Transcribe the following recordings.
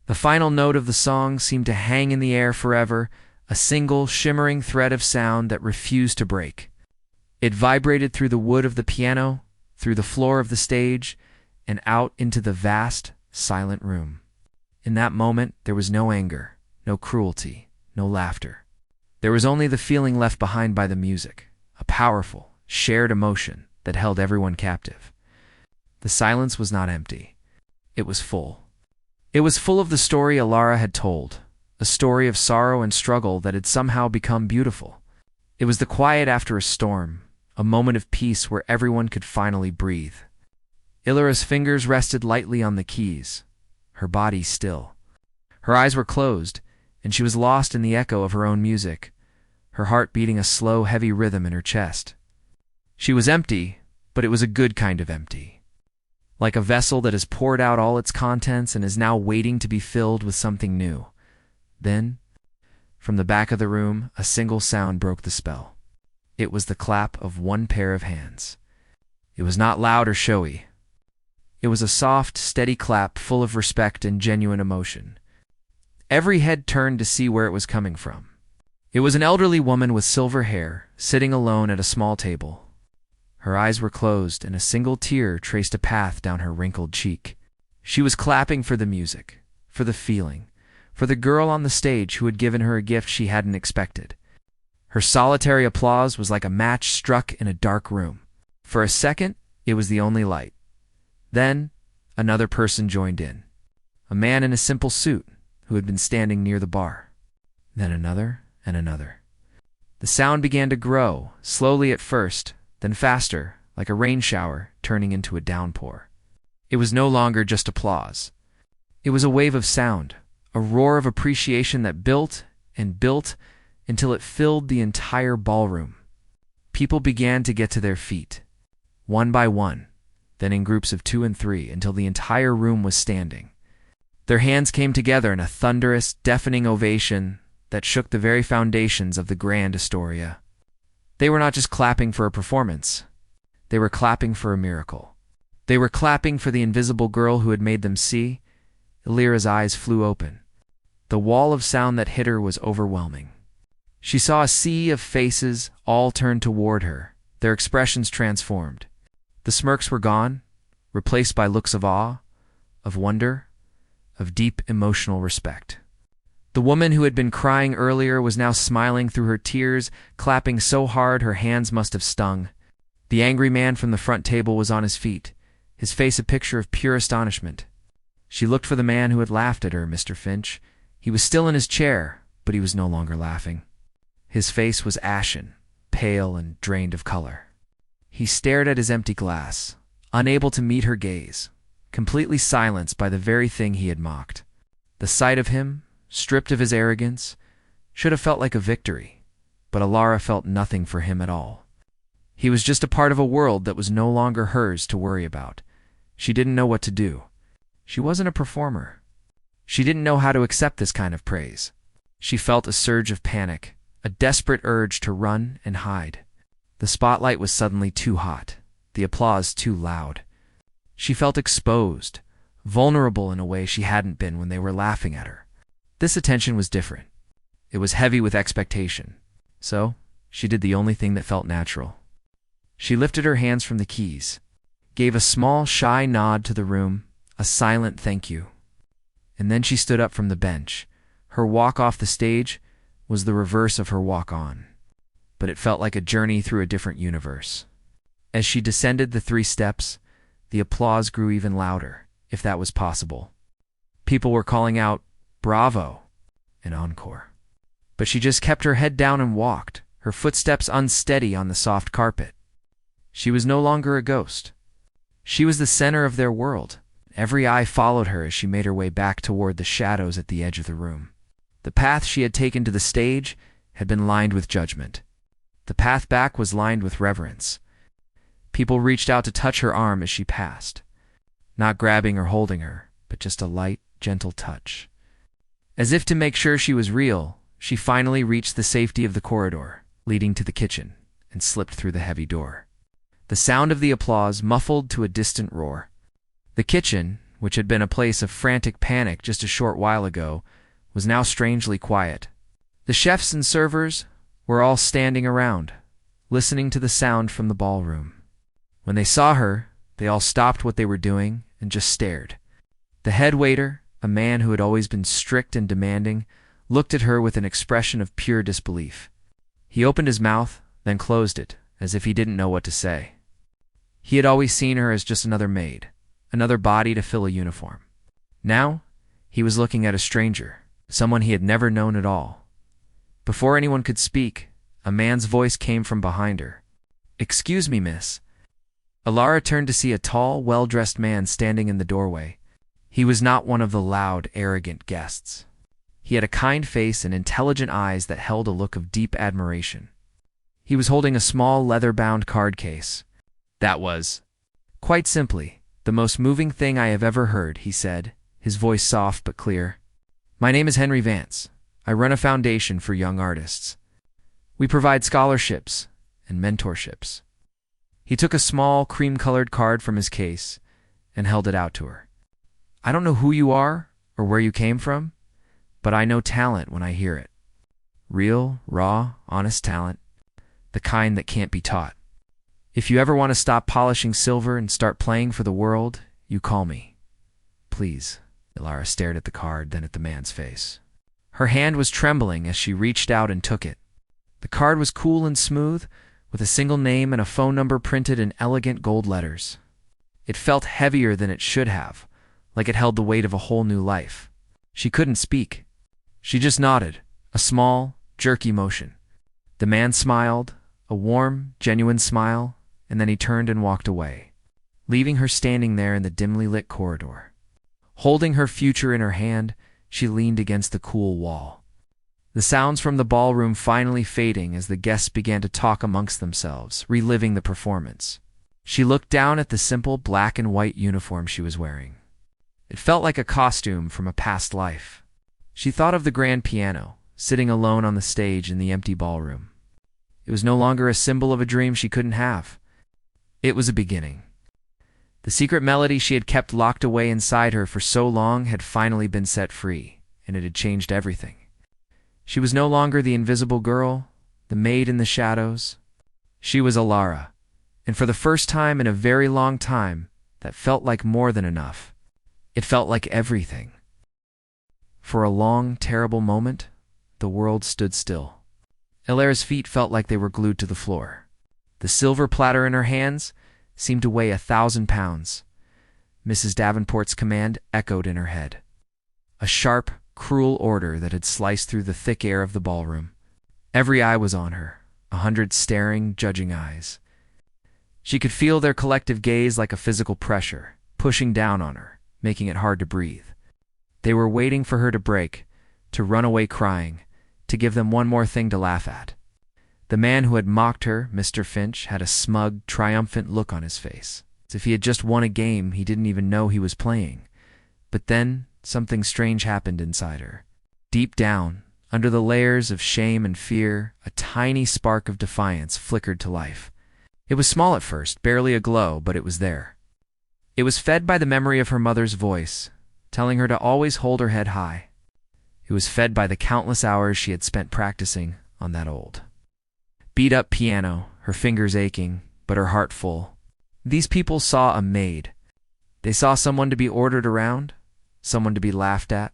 The final note of the song seemed to hang in the air forever, a single, shimmering thread of sound that refused to break. It vibrated through the wood of the piano, through the floor of the stage, and out into the vast, silent room. In that moment, there was no anger, no cruelty, no laughter. There was only the feeling left behind by the music, a powerful, shared emotion that held everyone captive. The silence was not empty. It was full. It was full of the story Alara had told, a story of sorrow and struggle that had somehow become beautiful. It was the quiet after a storm, a moment of peace where everyone could finally breathe. Ilara's fingers rested lightly on the keys, her body still. Her eyes were closed, and she was lost in the echo of her own music, her heart beating a slow, heavy rhythm in her chest. She was empty, but it was a good kind of empty. Like a vessel that has poured out all its contents and is now waiting to be filled with something new. Then, from the back of the room, a single sound broke the spell. It was the clap of one pair of hands. It was not loud or showy. It was a soft, steady clap full of respect and genuine emotion. Every head turned to see where it was coming from. It was an elderly woman with silver hair, sitting alone at a small table. Her eyes were closed, and a single tear traced a path down her wrinkled cheek. She was clapping for the music, for the feeling, for the girl on the stage who had given her a gift she hadn't expected. Her solitary applause was like a match struck in a dark room. For a second, it was the only light. Then, another person joined in. A man in a simple suit who had been standing near the bar. Then another and another. The sound began to grow, slowly at first, then faster, like a rain shower turning into a downpour. It was no longer just applause. It was a wave of sound, a roar of appreciation that built and built until it filled the entire ballroom. People began to get to their feet, one by one, then in groups of 2 and 3, until the entire room was standing. Their hands came together in a thunderous, deafening ovation that shook the very foundations of the grand Astoria. They were not just clapping for a performance. They were clapping for a miracle. They were clapping for the invisible girl who had made them see. Ilira's eyes flew open. The wall of sound that hit her was overwhelming. She saw a sea of faces all turned toward her, their expressions transformed. The smirks were gone, replaced by looks of awe, of wonder, of deep emotional respect. The woman who had been crying earlier was now smiling through her tears, clapping so hard her hands must have stung. The angry man from the front table was on his feet, his face a picture of pure astonishment. She looked for the man who had laughed at her, Mr. Finch. He was still in his chair, but he was no longer laughing. His face was ashen, pale and drained of color. He stared at his empty glass, unable to meet her gaze, completely silenced by the very thing he had mocked. The sight of him, stripped of his arrogance, should have felt like a victory, but Alara felt nothing for him at all. He was just a part of a world that was no longer hers to worry about. She didn't know what to do. She wasn't a performer. She didn't know how to accept this kind of praise. She felt a surge of panic, a desperate urge to run and hide. The spotlight was suddenly too hot, the applause too loud. She felt exposed, vulnerable in a way she hadn't been when they were laughing at her. This attention was different. It was heavy with expectation. So, she did the only thing that felt natural. She lifted her hands from the keys, gave a small, shy nod to the room, a silent thank you. And then she stood up from the bench. Her walk off the stage was the reverse of her walk on, but it felt like a journey through a different universe. As she descended the 3 steps, the applause grew even louder, if that was possible. People were calling out, "Bravo!" and "Encore." But she just kept her head down and walked, her footsteps unsteady on the soft carpet. She was no longer a ghost. She was the center of their world. Every eye followed her as she made her way back toward the shadows at the edge of the room. The path she had taken to the stage had been lined with judgment. The path back was lined with reverence. People reached out to touch her arm as she passed, not grabbing or holding her, but just a light, gentle touch. As if to make sure she was real, she finally reached the safety of the corridor leading to the kitchen and slipped through the heavy door. The sound of the applause muffled to a distant roar. The kitchen, which had been a place of frantic panic just a short while ago, was now strangely quiet. The chefs and servers were all standing around, listening to the sound from the ballroom. When they saw her, they all stopped what they were doing and just stared. The head waiter, a man who had always been strict and demanding, looked at her with an expression of pure disbelief. He opened his mouth, then closed it, as if he didn't know what to say. He had always seen her as just another maid, another body to fill a uniform. Now, he was looking at a stranger, someone he had never known at all. Before anyone could speak, a man's voice came from behind her. "Excuse me, miss." Alara turned to see a tall, well-dressed man standing in the doorway. He was not one of the loud, arrogant guests. He had a kind face and intelligent eyes that held a look of deep admiration. He was holding a small, leather-bound card case. "That was, quite simply, the most moving thing I have ever heard," he said, his voice soft but clear. "My name is Henry Vance. I run a foundation for young artists. We provide scholarships and mentorships." He took a small, cream-colored card from his case and held it out to her. "I don't know who you are or where you came from, but I know talent when I hear it. Real, raw, honest talent, the kind that can't be taught. If you ever want to stop polishing silver and start playing for the world, you call me. Please." Alara stared at the card, then at the man's face. Her hand was trembling as she reached out and took it. The card was cool and smooth, with a single name and a phone number printed in elegant gold letters. It felt heavier than it should have, like it held the weight of a whole new life. She couldn't speak. She just nodded, a small, jerky motion. The man smiled, a warm, genuine smile, and then he turned and walked away, leaving her standing there in the dimly lit corridor. Holding her future in her hand, she leaned against the cool wall. The sounds from the ballroom finally fading as the guests began to talk amongst themselves, reliving the performance. She looked down at the simple black and white uniform she was wearing. It felt like a costume from a past life. She thought of the grand piano, sitting alone on the stage in the empty ballroom. It was no longer a symbol of a dream she couldn't have. It was a beginning. The secret melody she had kept locked away inside her for so long had finally been set free, and it had changed everything. She was no longer the invisible girl, the maid in the shadows. She was Alara, and for the first time in a very long time, that felt like more than enough. It felt like everything. For a long, terrible moment, the world stood still. Alara's feet felt like they were glued to the floor. The silver platter in her hands seemed to weigh 1,000 pounds. Mrs. Davenport's command echoed in her head. A sharp, cruel order that had sliced through the thick air of the ballroom. Every eye was on her, 100 staring, judging eyes. She could feel their collective gaze like a physical pressure, pushing down on her, making it hard to breathe. They were waiting for her to break, to run away crying, to give them one more thing to laugh at. The man who had mocked her, Mr. Finch, had a smug, triumphant look on his face, as if he had just won a game he didn't even know he was playing. But then, something strange happened inside her. Deep down, under the layers of shame and fear, a tiny spark of defiance flickered to life. It was small at first, barely a glow, but it was there. It was fed by the memory of her mother's voice, telling her to always hold her head high. It was fed by the countless hours she had spent practicing on that old, beat-up piano, her fingers aching, but her heart full. These people saw a maid. They saw someone to be ordered around, someone to be laughed at.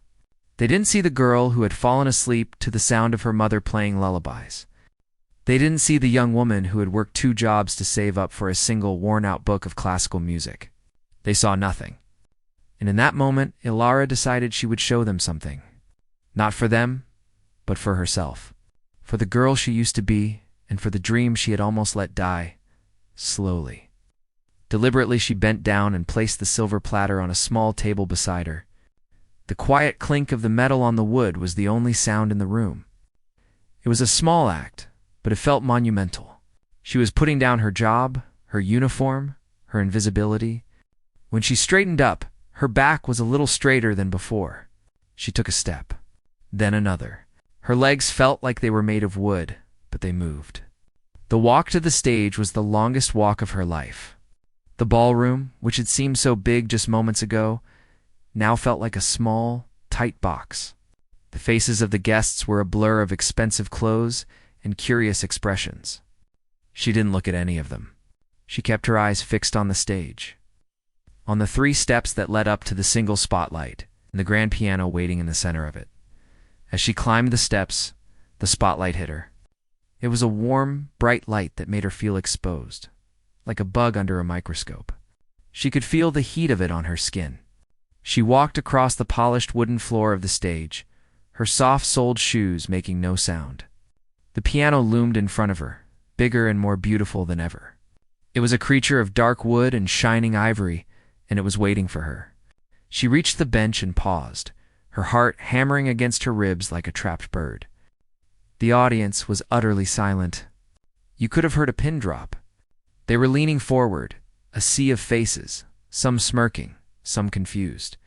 They didn't see the girl who had fallen asleep to the sound of her mother playing lullabies. They didn't see the young woman who had worked 2 jobs to save up for a single worn-out book of classical music. They saw nothing. And in that moment, Alara decided she would show them something. Not for them, but for herself. For the girl she used to be, and for the dream she had almost let die, slowly. Deliberately she bent down and placed the silver platter on a small table beside her. The quiet clink of the metal on the wood was the only sound in the room. It was a small act, but it felt monumental. She was putting down her job, her uniform, her invisibility. When she straightened up, her back was a little straighter than before. She took a step, then another. Her legs felt like they were made of wood, but they moved. The walk to the stage was the longest walk of her life. The ballroom, which had seemed so big just moments ago, now felt like a small, tight box. The faces of the guests were a blur of expensive clothes and curious expressions. She didn't look at any of them. She kept her eyes fixed on the stage, on the 3 steps that led up to the single spotlight, and the grand piano waiting in the center of it. As she climbed the steps, the spotlight hit her. It was a warm, bright light that made her feel exposed, like a bug under a microscope. She could feel the heat of it on her skin. She walked across the polished wooden floor of the stage, her soft-soled shoes making no sound. The piano loomed in front of her, bigger and more beautiful than ever. It was a creature of dark wood and shining ivory, and it was waiting for her. She reached the bench and paused, her heart hammering against her ribs like a trapped bird. The audience was utterly silent. You could have heard a pin drop. They were leaning forward, a sea of faces, some smirking, some confused,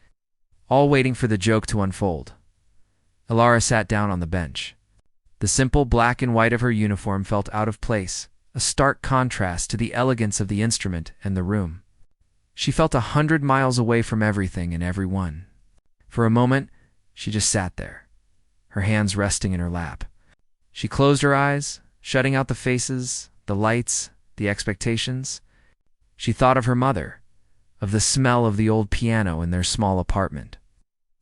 all waiting for the joke to unfold. Ilara sat down on the bench. The simple black and white of her uniform felt out of place, a stark contrast to the elegance of the instrument and the room. She felt 100 miles away from everything and everyone. For a moment, she just sat there, her hands resting in her lap. She closed her eyes, shutting out the faces, the lights, the expectations. She thought of her mother, of the smell of the old piano in their small apartment,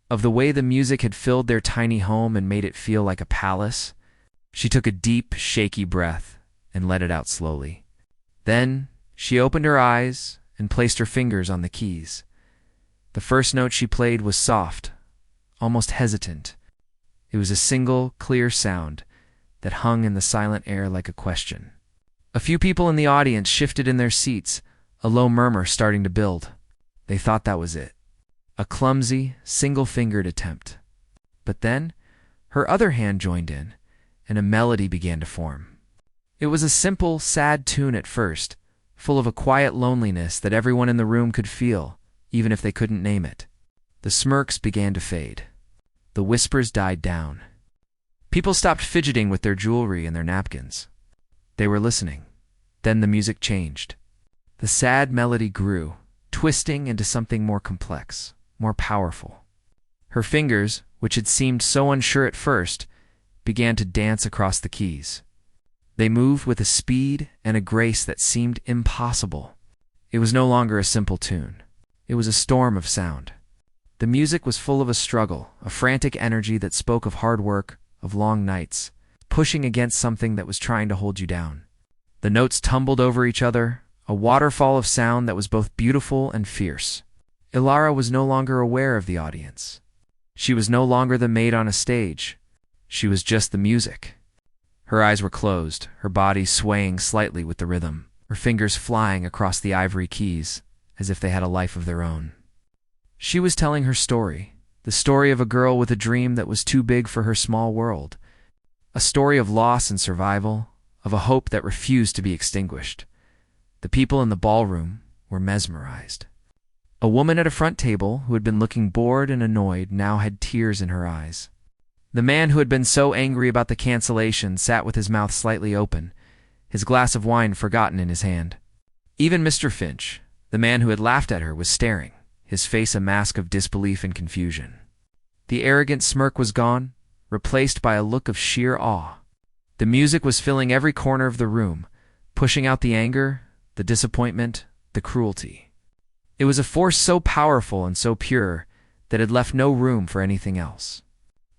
of the way the music had filled their tiny home and made it feel like a palace. She took a deep, shaky breath and let it out slowly. Then she opened her eyes and placed her fingers on the keys. The first note she played was soft, almost hesitant. It was a single, clear sound that hung in the silent air like a question. A few people in the audience shifted in their seats, a low murmur starting to build. They thought that was it. A clumsy, single-fingered attempt. But then, her other hand joined in, and a melody began to form. It was a simple, sad tune at first, full of a quiet loneliness that everyone in the room could feel, even if they couldn't name it. The smirks began to fade. The whispers died down. People stopped fidgeting with their jewelry and their napkins. They were listening. Then the music changed. The sad melody grew, twisting into something more complex, more powerful. Her fingers, which had seemed so unsure at first, began to dance across the keys. They moved with a speed and a grace that seemed impossible. It was no longer a simple tune. It was a storm of sound. The music was full of a struggle, a frantic energy that spoke of hard work, of long nights, pushing against something that was trying to hold you down. The notes tumbled over each other, a waterfall of sound that was both beautiful and fierce. Ilara was no longer aware of the audience. She was no longer the maid on a stage. She was just the music. Her eyes were closed, her body swaying slightly with the rhythm, her fingers flying across the ivory keys, as if they had a life of their own. She was telling her story, the story of a girl with a dream that was too big for her small world, a story of loss and survival, of a hope that refused to be extinguished. The people in the ballroom were mesmerized. A woman at a front table who had been looking bored and annoyed now had tears in her eyes. The man who had been so angry about the cancellation sat with his mouth slightly open, his glass of wine forgotten in his hand. Even Mr. Finch, the man who had laughed at her, was staring, his face a mask of disbelief and confusion. The arrogant smirk was gone, replaced by a look of sheer awe. The music was filling every corner of the room, pushing out the anger, the disappointment, the cruelty. It was a force so powerful and so pure that it left no room for anything else.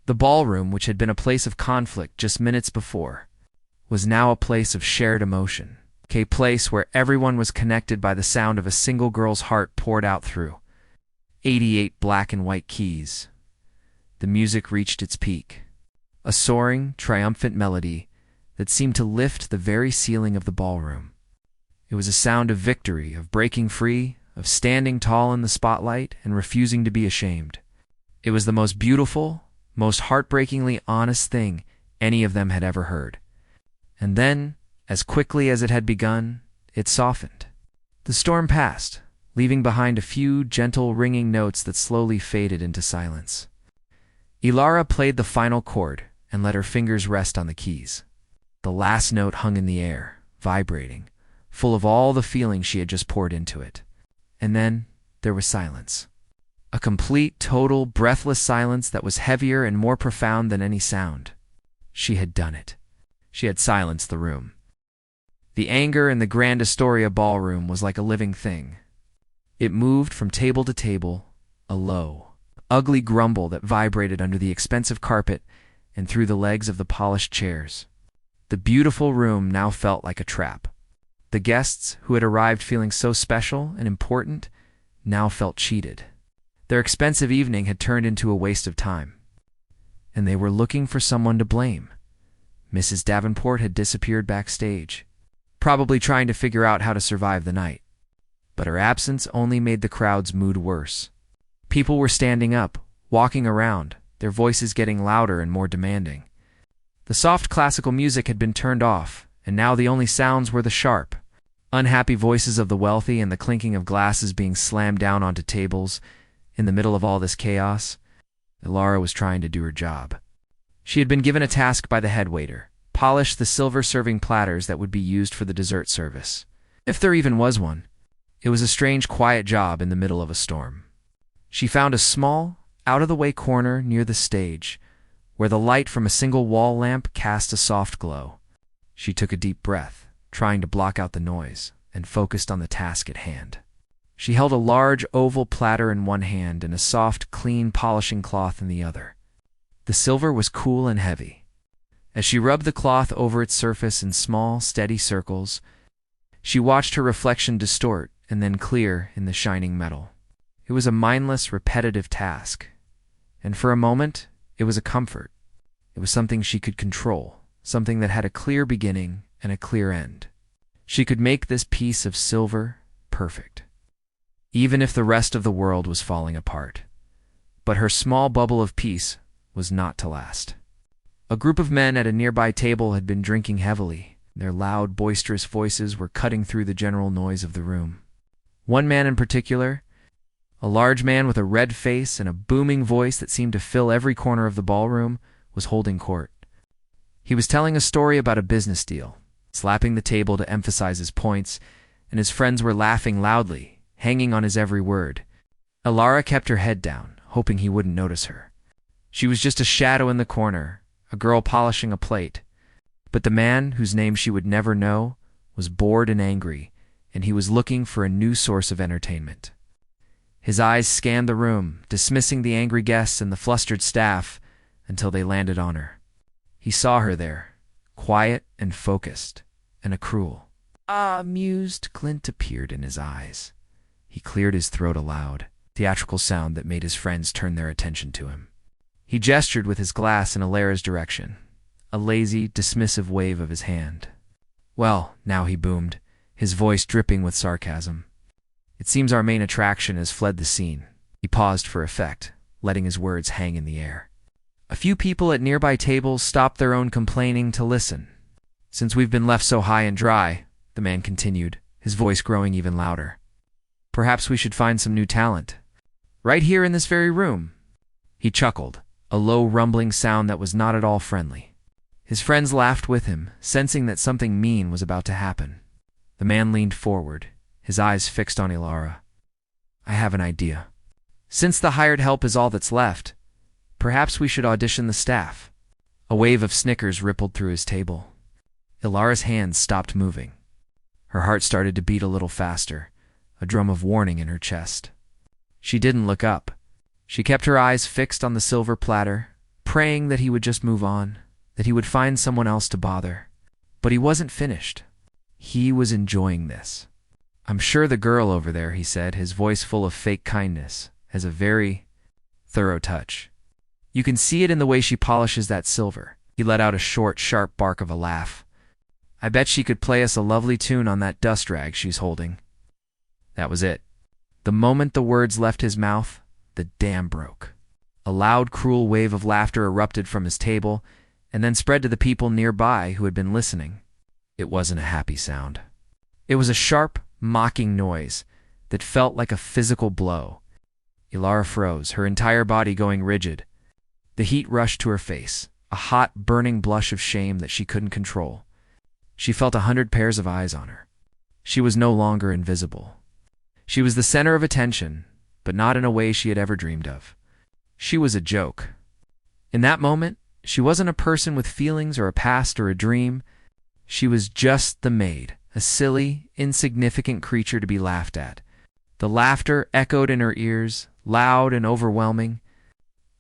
The ballroom, which had been a place of conflict just minutes before, was now a place of shared emotion, a place where everyone was connected by the sound of a single girl's heart poured out through 88 black and white keys. The music reached its peak, a soaring, triumphant melody that seemed to lift the very ceiling of the ballroom. It was a sound of victory, of breaking free, of standing tall in the spotlight and refusing to be ashamed. It was the most beautiful, most heartbreakingly honest thing any of them had ever heard. And then, as quickly as it had begun, it softened. The storm passed, leaving behind a few gentle ringing notes that slowly faded into silence. Ilara played the final chord and let her fingers rest on the keys. The last note hung in the air, vibrating, full of all the feeling she had just poured into it. And then there was silence. A complete, total, breathless silence that was heavier and more profound than any sound. She had done it. She had silenced the room. The anger in the Grand Astoria ballroom was like a living thing. It moved from table to table, a low, ugly grumble that vibrated under the expensive carpet and through the legs of the polished chairs. The beautiful room now felt like a trap. The guests, who had arrived feeling so special and important, now felt cheated. Their expensive evening had turned into a waste of time. And they were looking for someone to blame. Mrs. Davenport had disappeared backstage, probably trying to figure out how to survive the night. But her absence only made the crowd's mood worse. People were standing up, walking around, their voices getting louder and more demanding. The soft classical music had been turned off, and now the only sounds were the sharp, unhappy voices of the wealthy and the clinking of glasses being slammed down onto tables. In the middle of all this chaos, Ilara was trying to do her job. She had been given a task by the head waiter: polish the silver serving platters that would be used for the dessert service. If there even was one. It was a strange, quiet job in the middle of a storm. She found a small, out-of-the-way corner near the stage, where the light from a single wall lamp cast a soft glow. She took a deep breath, trying to block out the noise, and focused on the task at hand. She held a large oval platter in one hand and a soft, clean polishing cloth in the other. The silver was cool and heavy. As she rubbed the cloth over its surface in small, steady circles, she watched her reflection distort and then clear in the shining metal. It was a mindless, repetitive task, and for a moment, it was a comfort. It was something she could control, something that had a clear beginning and a clear end. She could make this piece of silver perfect, even if the rest of the world was falling apart. But her small bubble of peace was not to last. A group of men at a nearby table had been drinking heavily. Their loud, boisterous voices were cutting through the general noise of the room. One man in particular, a large man with a red face and a booming voice that seemed to fill every corner of the ballroom, was holding court. He was telling a story about a business deal, slapping the table to emphasize his points, and his friends were laughing loudly, hanging on his every word. Ilara kept her head down, hoping he wouldn't notice her. She was just a shadow in the corner, a girl polishing a plate. But the man, whose name she would never know, was bored and angry, and he was looking for a new source of entertainment. His eyes scanned the room, dismissing the angry guests and the flustered staff until they landed on her. He saw her there, quiet and focused, and a cruel, amused glint appeared in his eyes. He cleared his throat aloud, theatrical sound that made his friends turn their attention to him. He gestured with his glass in Ilara's direction, a lazy, dismissive wave of his hand. "Well, now," he boomed, his voice dripping with sarcasm. "It seems our main attraction has fled the scene." He paused for effect, letting his words hang in the air. A few people at nearby tables stopped their own complaining to listen. "Since we've been left so high and dry," the man continued, his voice growing even louder, "perhaps we should find some new talent. Right here in this very room." He chuckled, a low rumbling sound that was not at all friendly. His friends laughed with him, sensing that something mean was about to happen. The man leaned forward, his eyes fixed on Ilara. "I have an idea. Since the hired help is all that's left, perhaps we should audition the staff." A wave of snickers rippled through his table. Ilara's hands stopped moving. Her heart started to beat a little faster, a drum of warning in her chest. She didn't look up. She kept her eyes fixed on the silver platter, praying that he would just move on, that he would find someone else to bother. But he wasn't finished. He was enjoying this. "I'm sure the girl over there," he said, his voice full of fake kindness, has a very thorough touch. "You can see it in the way she polishes that silver." He let out a short, sharp bark of a laugh. "I bet she could play us a lovely tune on that dust rag she's holding." That was it. The moment the words left his mouth, the dam broke. A loud, cruel wave of laughter erupted from his table, and then spread to the people nearby who had been listening. It wasn't a happy sound. It was a sharp, mocking noise that felt like a physical blow. Ilara froze, her entire body going rigid. The heat rushed to her face, a hot, burning blush of shame that she couldn't control. She felt 100 pairs of eyes on her. She was no longer invisible. She was the center of attention, but not in a way she had ever dreamed of. She was a joke. In that moment, she wasn't a person with feelings or a past or a dream. She was just the maid, a silly, insignificant creature to be laughed at. The laughter echoed in her ears, loud and overwhelming.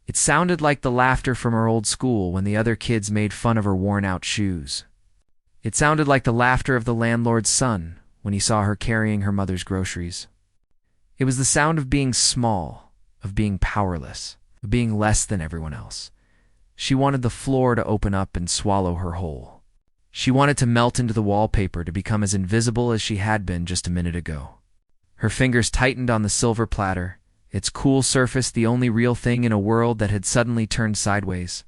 It sounded like the laughter from her old school when the other kids made fun of her worn-out shoes. It sounded like the laughter of the landlord's son when he saw her carrying her mother's groceries. It was the sound of being small, of being powerless, of being less than everyone else. She wanted the floor to open up and swallow her whole. She wanted to melt into the wallpaper, to become as invisible as she had been just a minute ago. Her fingers tightened on the silver platter, its cool surface the only real thing in a world that had suddenly turned sideways.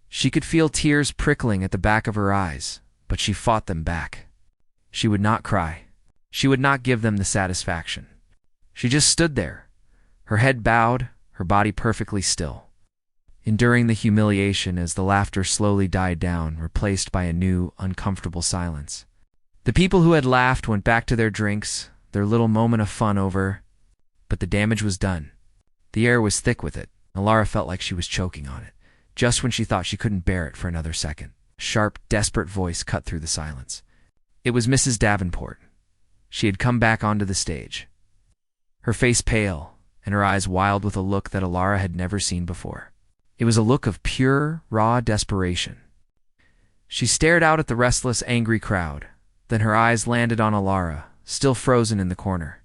She could feel tears prickling at the back of her eyes, but she fought them back. She would not cry. She would not give them the satisfaction. She just stood there, her head bowed, her body perfectly still, enduring the humiliation as the laughter slowly died down, replaced by a new, uncomfortable silence. The people who had laughed went back to their drinks, their little moment of fun over, but the damage was done. The air was thick with it, and Lara felt like she was choking on it, just when she thought she couldn't bear it for another second. A sharp, desperate voice cut through the silence. It was Mrs. Davenport. She had come back onto the stage, her face pale and her eyes wild with a look that Alara had never seen before. It was a look of pure, raw desperation. She stared out at the restless, angry crowd. Then her eyes landed on Alara, still frozen in the corner.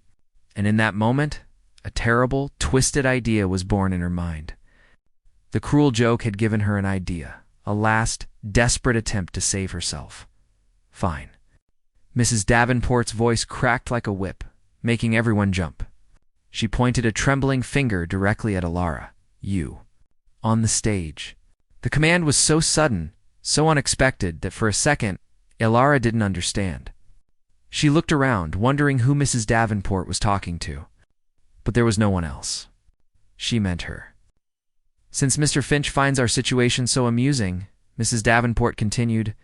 And in that moment, a terrible, twisted idea was born in her mind. The cruel joke had given her an idea, a last, desperate attempt to save herself. Fine. Mrs. Davenport's voice cracked like a whip, making everyone jump. She pointed a trembling finger directly at Alara. You. On the stage. The command was so sudden, so unexpected, that for a second, Alara didn't understand. She looked around, wondering who Mrs. Davenport was talking to. But there was no one else. She meant her. Since Mr. Finch finds our situation so amusing, Mrs. Davenport continued,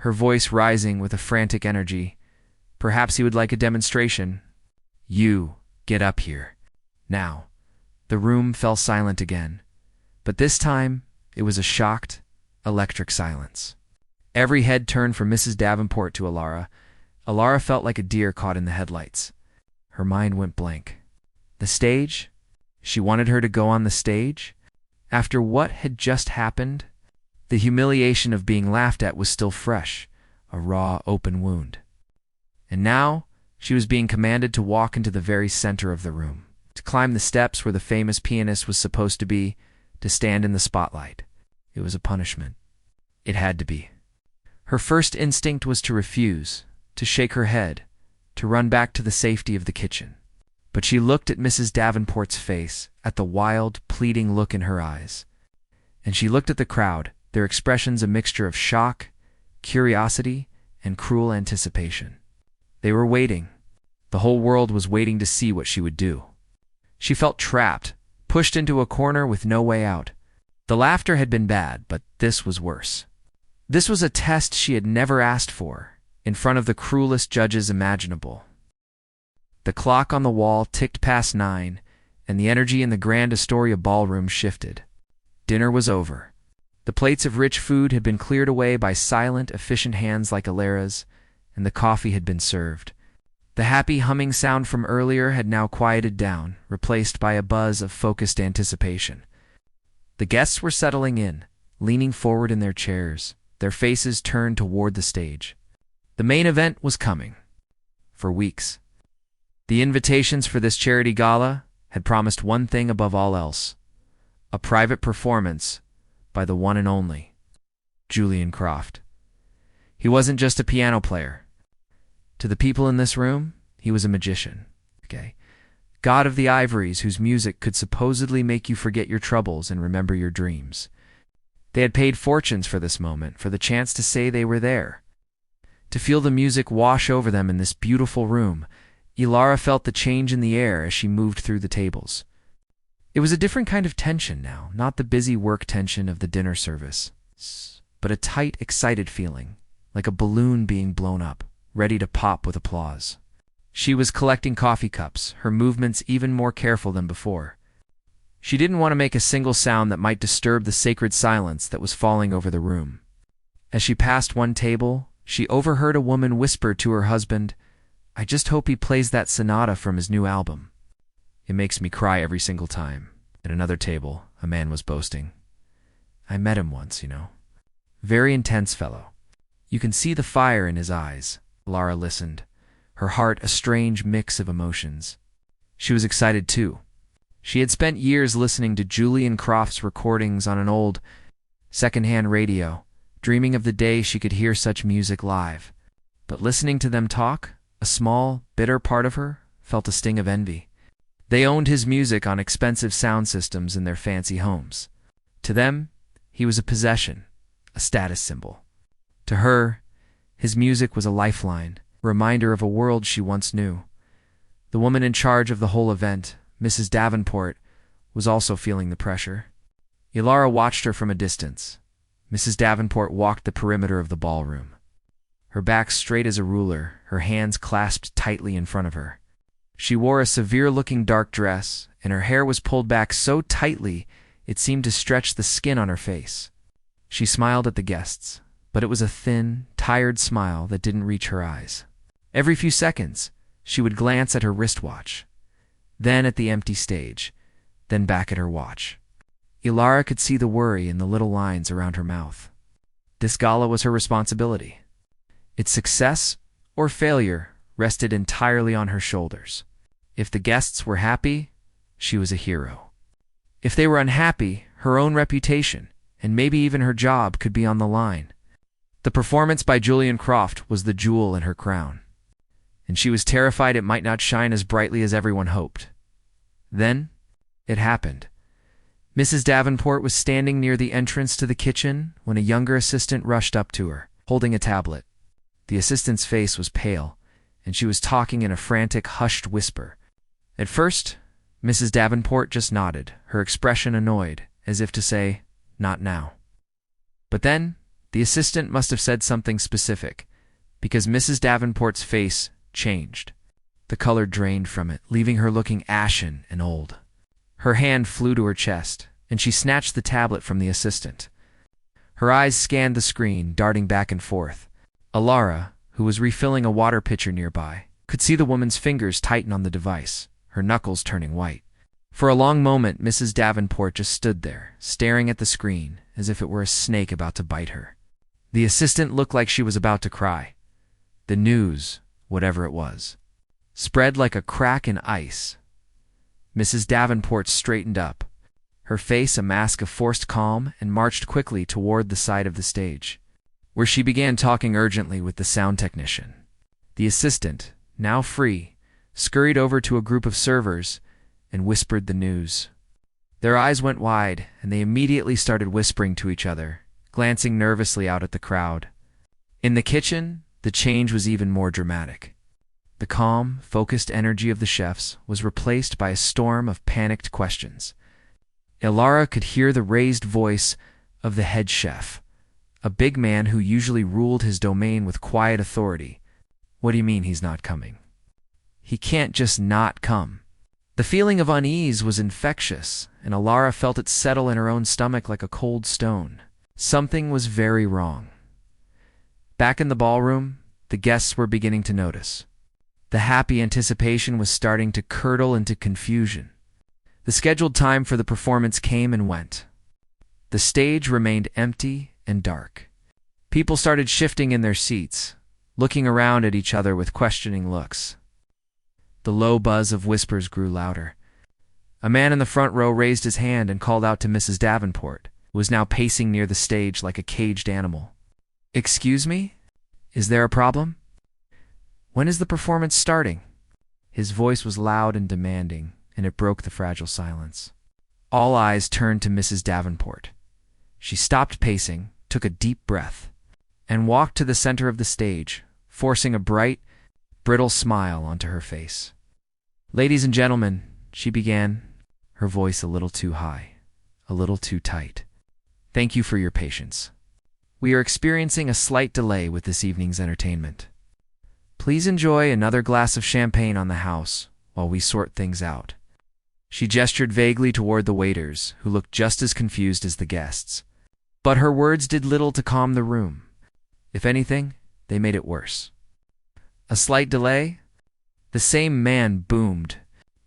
her voice rising with a frantic energy, perhaps he would like a demonstration. You, get up here. Now. The room fell silent again. But this time, it was a shocked, electric silence. Every head turned from Mrs. Davenport to Alara. Alara felt like a deer caught in the headlights. Her mind went blank. The stage? She wanted her to go on the stage? After what had just happened? The humiliation of being laughed at was still fresh, a raw, open wound. And now, she was being commanded to walk into the very center of the room, to climb the steps where the famous pianist was supposed to be, to stand in the spotlight. It was a punishment. It had to be. Her first instinct was to refuse, to shake her head, to run back to the safety of the kitchen. But she looked at Mrs. Davenport's face, at the wild, pleading look in her eyes. And she looked at the crowd, their expressions a mixture of shock, curiosity, and cruel anticipation. They were waiting. The whole world was waiting to see what she would do. She felt trapped, pushed into a corner with no way out. The laughter had been bad, but this was worse. This was a test she had never asked for, in front of the cruelest judges imaginable. The clock on the wall ticked past 9, and the energy in the Grand Astoria ballroom shifted. Dinner was over. The plates of rich food had been cleared away by silent, efficient hands like Alara's, and the coffee had been served. The happy humming sound from earlier had now quieted down, replaced by a buzz of focused anticipation. The guests were settling in, leaning forward in their chairs, their faces turned toward the stage. The main event was coming. For weeks. The invitations for this charity gala had promised one thing above all else: a private performance by the one and only Julian Croft. He wasn't just a piano player. To the people in this room, he was a magician. God of the Ivories, whose music could supposedly make you forget your troubles and remember your dreams. They had paid fortunes for this moment, for the chance to say they were there. To feel the music wash over them in this beautiful room, Alara felt the change in the air as she moved through the tables. It was a different kind of tension now, not the busy work tension of the dinner service, but a tight, excited feeling, like a balloon being blown up, ready to pop with applause. She was collecting coffee cups, her movements even more careful than before. She didn't want to make a single sound that might disturb the sacred silence that was falling over the room. As she passed one table, she overheard a woman whisper to her husband, "I just hope he plays that sonata from his new album. It makes me cry every single time." At another table, a man was boasting, "I met him once, you know. Very intense fellow. You can see the fire in his eyes." Lara listened, her heart a strange mix of emotions. She was excited too. She had spent years listening to Julian Croft's recordings on an old, second-hand radio, dreaming of the day she could hear such music live. But listening to them talk, a small, bitter part of her felt a sting of envy. They owned his music on expensive sound systems in their fancy homes. To them, he was a possession, a status symbol. To her, his music was a lifeline, a reminder of a world she once knew. The woman in charge of the whole event, Mrs. Davenport, was also feeling the pressure. Ilara watched her from a distance. Mrs. Davenport walked the perimeter of the ballroom. Her back straight as a ruler, her hands clasped tightly in front of her. She wore a severe-looking dark dress, and her hair was pulled back so tightly it seemed to stretch the skin on her face. She smiled at the guests, but it was a thin, tired smile that didn't reach her eyes. Every few seconds, she would glance at her wristwatch, then at the empty stage, then back at her watch. Ilara could see the worry in the little lines around her mouth. This gala was her responsibility. Its success or failure rested entirely on her shoulders. If the guests were happy, she was a hero. If they were unhappy, her own reputation, and maybe even her job, could be on the line. The performance by Julian Croft was the jewel in her crown, and she was terrified it might not shine as brightly as everyone hoped. Then, it happened. Mrs. Davenport was standing near the entrance to the kitchen when a younger assistant rushed up to her, holding a tablet. The assistant's face was pale, and she was talking in a frantic, hushed whisper. At first, Mrs. Davenport just nodded, her expression annoyed, as if to say, "Not now." But then, the assistant must have said something specific, because Mrs. Davenport's face changed. The color drained from it, leaving her looking ashen and old. Her hand flew to her chest, and she snatched the tablet from the assistant. Her eyes scanned the screen, darting back and forth. Ilara, who was refilling a water pitcher nearby, could see the woman's fingers tighten on the device, her knuckles turning white. For a long moment, Mrs. Davenport just stood there, staring at the screen, as if it were a snake about to bite her. The assistant looked like she was about to cry. The news, whatever it was, spread like a crack in ice. Mrs. Davenport straightened up, her face a mask of forced calm, and marched quickly toward the side of the stage, where she began talking urgently with the sound technician. The assistant, now free, scurried over to a group of servers and whispered the news. Their eyes went wide, and they immediately started whispering to each other, glancing nervously out at the crowd. In the kitchen, the change was even more dramatic. The calm, focused energy of the chefs was replaced by a storm of panicked questions. Ilara could hear the raised voice of the head chef, a big man who usually ruled his domain with quiet authority. "What do you mean he's not coming? He can't just not come." The feeling of unease was infectious, and Ilara felt it settle in her own stomach like a cold stone. Something was very wrong. Back in the ballroom, the guests were beginning to notice. The happy anticipation was starting to curdle into confusion. The scheduled time for the performance came and went. The stage remained empty and dark. People started shifting in their seats, looking around at each other with questioning looks. The low buzz of whispers grew louder. A man in the front row raised his hand and called out to Mrs. Davenport, who was now pacing near the stage like a caged animal. "Excuse me? Is there a problem? When is the performance starting?" His voice was loud and demanding, and it broke the fragile silence. All eyes turned to Mrs. Davenport. She stopped pacing, took a deep breath, and walked to the center of the stage, forcing a bright, brittle smile onto her face. "Ladies and gentlemen," she began, her voice a little too high, a little too tight. "Thank you for your patience. We are experiencing a slight delay with this evening's entertainment. Please enjoy another glass of champagne on the house while we sort things out. She gestured vaguely toward the waiters, who looked just as confused as the guests. But her words did little to calm the room. If anything, they made it worse. A slight delay? The same man boomed.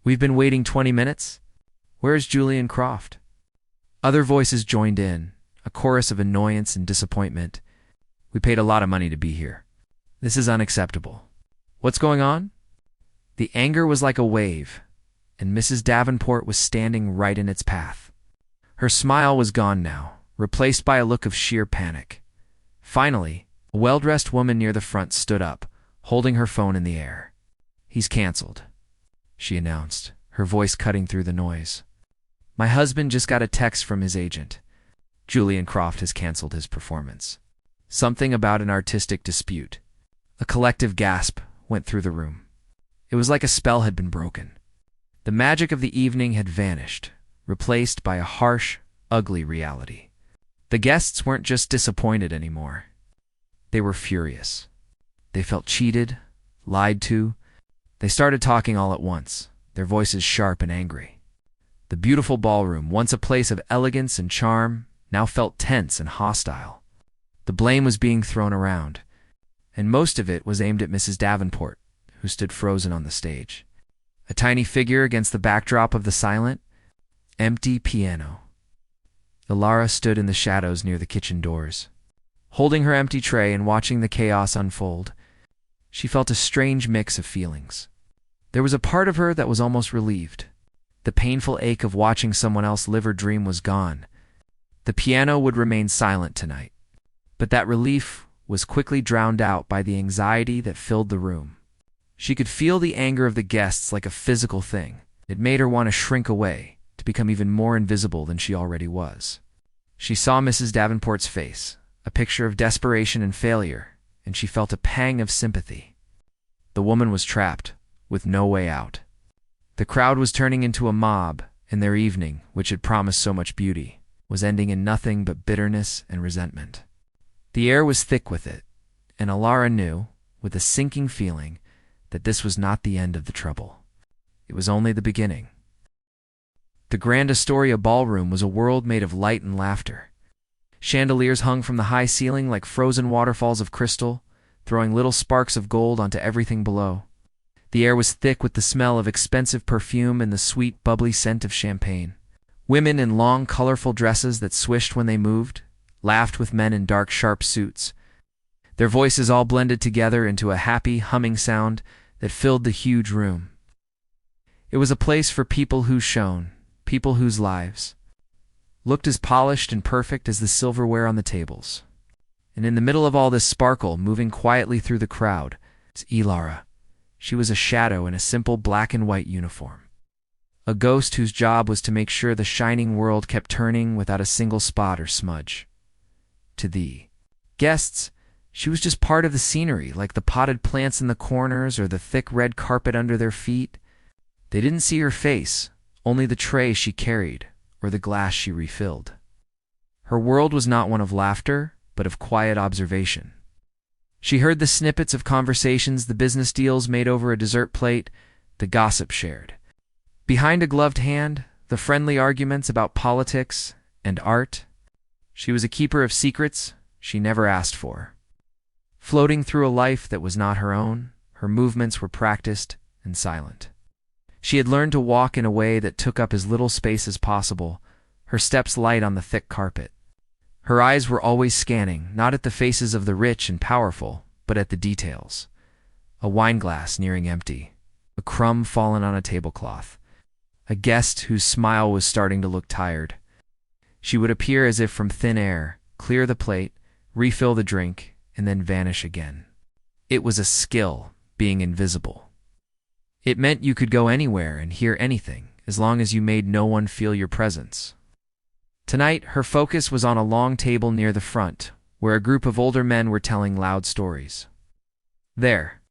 We've been waiting 20 minutes? Where's Julian Croft? Other voices joined in, a chorus of annoyance and disappointment. We paid a lot of money to be here. This is unacceptable. What's going on? The anger was like a wave, and Mrs. Davenport was standing right in its path. Her smile was gone now, replaced by a look of sheer panic. Finally, a well-dressed woman near the front stood up, holding her phone in the air. He's canceled, she announced, her voice cutting through the noise. My husband just got a text from his agent. Julian Croft has canceled his performance. Something about an artistic dispute. A collective gasp went through the room. It was like a spell had been broken. The magic of the evening had vanished, replaced by a harsh, ugly reality. The guests weren't just disappointed anymore. They were furious. They felt cheated, lied to. They started talking all at once, their voices sharp and angry. The beautiful ballroom, once a place of elegance and charm, now felt tense and hostile. The blame was being thrown around, and most of it was aimed at Mrs. Davenport, who stood frozen on the stage. A tiny figure against the backdrop of the silent, empty piano. Ilara stood in the shadows near the kitchen doors. Holding her empty tray and watching the chaos unfold, she felt a strange mix of feelings. There was a part of her that was almost relieved. The painful ache of watching someone else live her dream was gone. The piano would remain silent tonight. But that relief was quickly drowned out by the anxiety that filled the room. She could feel the anger of the guests like a physical thing. It made her want to shrink away, to become even more invisible than she already was. She saw Mrs. Davenport's face, a picture of desperation and failure, and she felt a pang of sympathy. The woman was trapped, with no way out. The crowd was turning into a mob, and their evening, which had promised so much beauty, was ending in nothing but bitterness and resentment. The air was thick with it, and Ilara knew, with a sinking feeling, that this was not the end of the trouble. It was only the beginning. The Grand Astoria ballroom was a world made of light and laughter. Chandeliers hung from the high ceiling like frozen waterfalls of crystal, throwing little sparks of gold onto everything below. The air was thick with the smell of expensive perfume and the sweet, bubbly scent of champagne. Women in long, colorful dresses that swished when they moved laughed with men in dark, sharp suits. Their voices all blended together into a happy, humming sound that filled the huge room. It was a place for people who shone, people whose lives looked as polished and perfect as the silverware on the tables. And in the middle of all this sparkle, moving quietly through the crowd, was Ilara. She was a shadow in a simple black and white uniform. A ghost whose job was to make sure the shining world kept turning without a single spot or smudge. To the guests, she was just part of the scenery, like the potted plants in the corners or the thick red carpet under their feet. They didn't see her face, only the tray she carried or the glass she refilled. Her world was not one of laughter, but of quiet observation. She heard the snippets of conversations, the business deals made over a dessert plate, the gossip shared. Behind a gloved hand, the friendly arguments about politics and art. She was a keeper of secrets she never asked for. Floating through a life that was not her own, her movements were practiced and silent. She had learned to walk in a way that took up as little space as possible, her steps light on the thick carpet. Her eyes were always scanning, not at the faces of the rich and powerful, but at the details. A wineglass nearing empty, a crumb fallen on a tablecloth, a guest whose smile was starting to look tired. She would appear as if from thin air, clear the plate, refill the drink, and then vanish again. It was a skill, being invisible. It meant you could go anywhere and hear anything, as long as you made no one feel your presence. Tonight, her focus was on a long table near the front, where a group of older men were telling loud stories. There,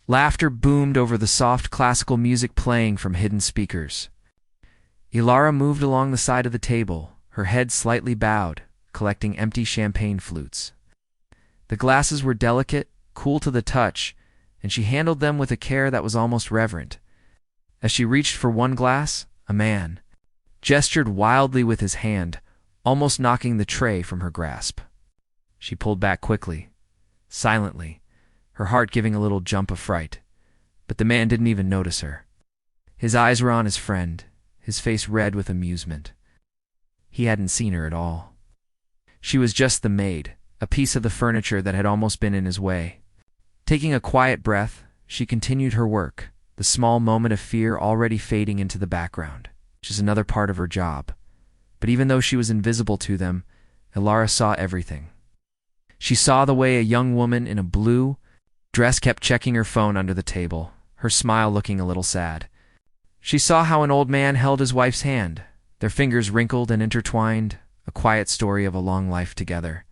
laughter boomed over the soft classical music playing from hidden speakers. Ilara moved along the side of the table, her head slightly bowed, collecting empty champagne flutes. The glasses were delicate, cool to the touch, and she handled them with a care that was almost reverent. As she reached for one glass, a man gestured wildly with his hand, almost knocking the tray from her grasp. She pulled back quickly, silently, her heart giving a little jump of fright. But the man didn't even notice her. His eyes were on his friend, his face red with amusement. He hadn't seen her at all. She was just the maid, a piece of the furniture that had almost been in his way. Taking a quiet breath, she continued her work, the small moment of fear already fading into the background, which is another part of her job. But even though she was invisible to them, Ilara saw everything. She saw the way a young woman in a blue dress kept checking her phone under the table, her smile looking a little sad. She saw how an old man held his wife's hand, their fingers wrinkled and intertwined, a quiet story of a long life together.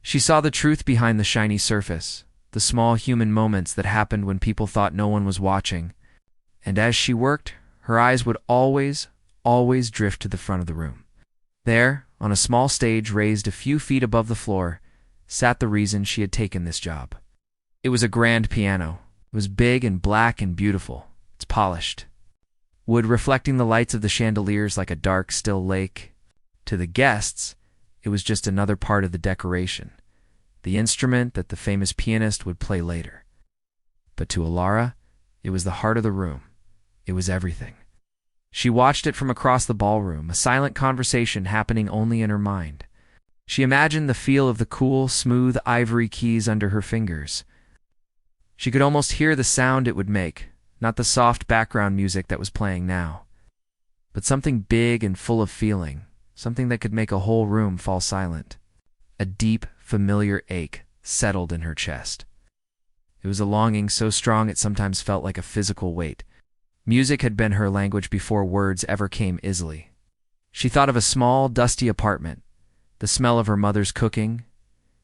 She saw the truth behind the shiny surface, the small human moments that happened when people thought no one was watching. And as she worked, her eyes would always drift to the front of the room. There, on a small stage raised a few feet above the floor, sat the reason she had taken this job. It was a grand piano. It was big and black and beautiful. It's polished. Wood reflecting the lights of the chandeliers like a dark, still lake. To the guests, it was just another part of the decoration, the instrument that the famous pianist would play later. But to Ilara, it was the heart of the room. It was everything. She watched it from across the ballroom, a silent conversation happening only in her mind. She imagined the feel of the cool, smooth ivory keys under her fingers. She could almost hear the sound it would make, not the soft background music that was playing now, but something big and full of feeling, something that could make a whole room fall silent. A deep, familiar ache settled in her chest. It was a longing so strong it sometimes felt like a physical weight. Music had been her language before words ever came easily. She thought of a small, dusty apartment, the smell of her mother's cooking,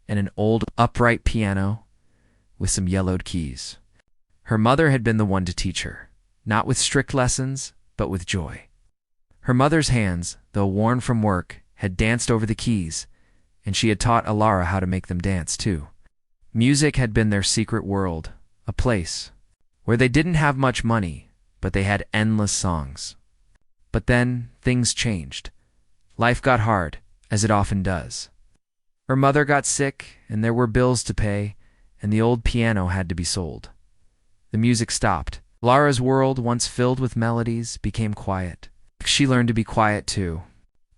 and an old, upright piano with some yellowed keys. Her mother had been the one to teach her, not with strict lessons, but with joy. Her mother's hands, though worn from work, had danced over the keys, and she had taught Ilara how to make them dance too. Music had been their secret world, a place where they didn't have much money, but they had endless songs. But then things changed. Life got hard, as it often does. Her mother got sick, and there were bills to pay, and the old piano had to be sold. The music stopped. Lara's world, once filled with melodies, became quiet. She learned to be quiet too.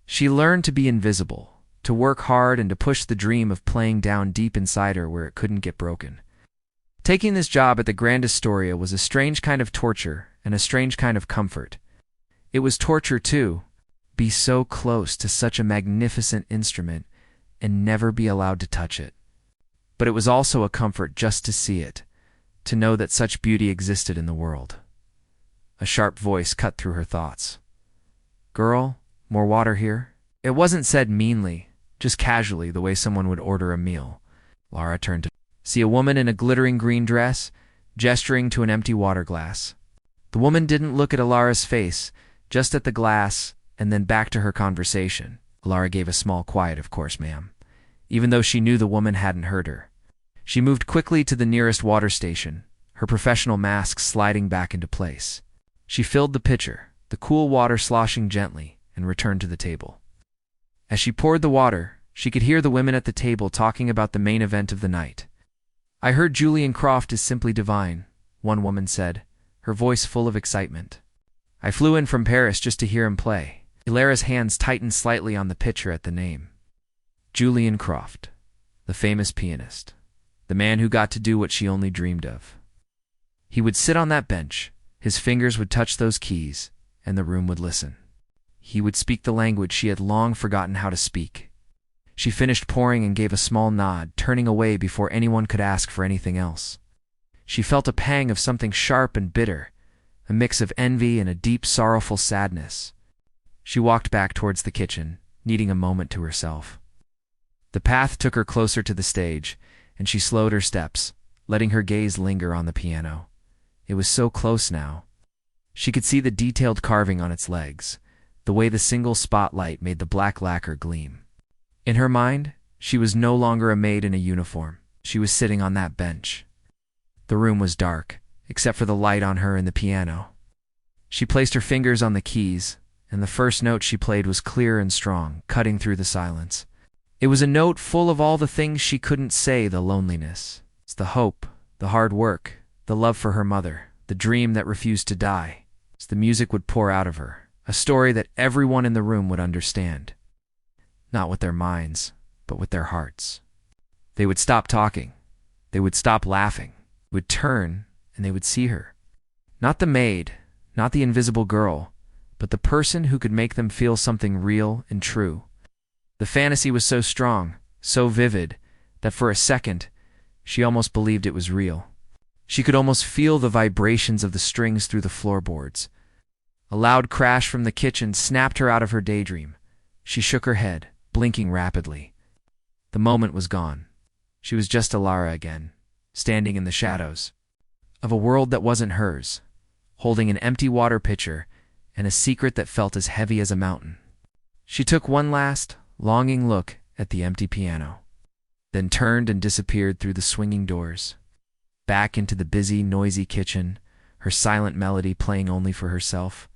She learned to be invisible, to work hard and to push the dream of playing down deep inside her where it couldn't get broken. Taking this job at the Grand Astoria was a strange kind of torture and a strange kind of comfort. It was torture too, be so close to such a magnificent instrument and never be allowed to touch it. But it was also a comfort just to see it, to know that such beauty existed in the world. A sharp voice cut through her thoughts. "Girl, more water here?" It wasn't said meanly, just casually, the way someone would order a meal. Lara turned to see a woman in a glittering green dress, gesturing to an empty water glass. The woman didn't look at Ilara's face, just at the glass, and then back to her conversation. Ilara gave a small quiet, "Of course, ma'am," even though she knew the woman hadn't heard her. She moved quickly to the nearest water station, her professional mask sliding back into place. She filled the pitcher, the cool water sloshing gently, and returned to the table. As she poured the water, she could hear the women at the table talking about the main event of the night. "I heard Julian Croft is simply divine," one woman said, her voice full of excitement. "I flew in from Paris just to hear him play." Ilara's hands tightened slightly on the pitcher at the name. Julian Croft, the famous pianist, the man who got to do what she only dreamed of. He would sit on that bench, his fingers would touch those keys, and the room would listen. He would speak the language she had long forgotten how to speak. She finished pouring and gave a small nod, turning away before anyone could ask for anything else. She felt a pang of something sharp and bitter, a mix of envy and a deep, sorrowful sadness. She walked back towards the kitchen, needing a moment to herself. The path took her closer to the stage, and she slowed her steps, letting her gaze linger on the piano. It was so close now. She could see the detailed carving on its legs, the way the single spotlight made the black lacquer gleam. In her mind, she was no longer a maid in a uniform. She was sitting on that bench. The room was dark, except for the light on her and the piano. She placed her fingers on the keys, and the first note she played was clear and strong, cutting through the silence. It was a note full of all the things she couldn't say, the loneliness, the hope, the hard work, the love for her mother, the dream that refused to die. The music would pour out of her, a story that everyone in the room would understand. Not with their minds, but with their hearts. They would stop talking. They would stop laughing. Would turn, and they would see her. Not the maid, not the invisible girl, but the person who could make them feel something real and true. The fantasy was so strong, so vivid, that for a second, she almost believed it was real. She could almost feel the vibrations of the strings through the floorboards. A loud crash from the kitchen snapped her out of her daydream. She shook her head, blinking rapidly. The moment was gone. She was just Alara again, standing in the shadows of a world that wasn't hers, holding an empty water pitcher and a secret that felt as heavy as a mountain. She took one last, longing look at the empty piano, then turned and disappeared through the swinging doors, back into the busy, noisy kitchen, her silent melody playing only for herself.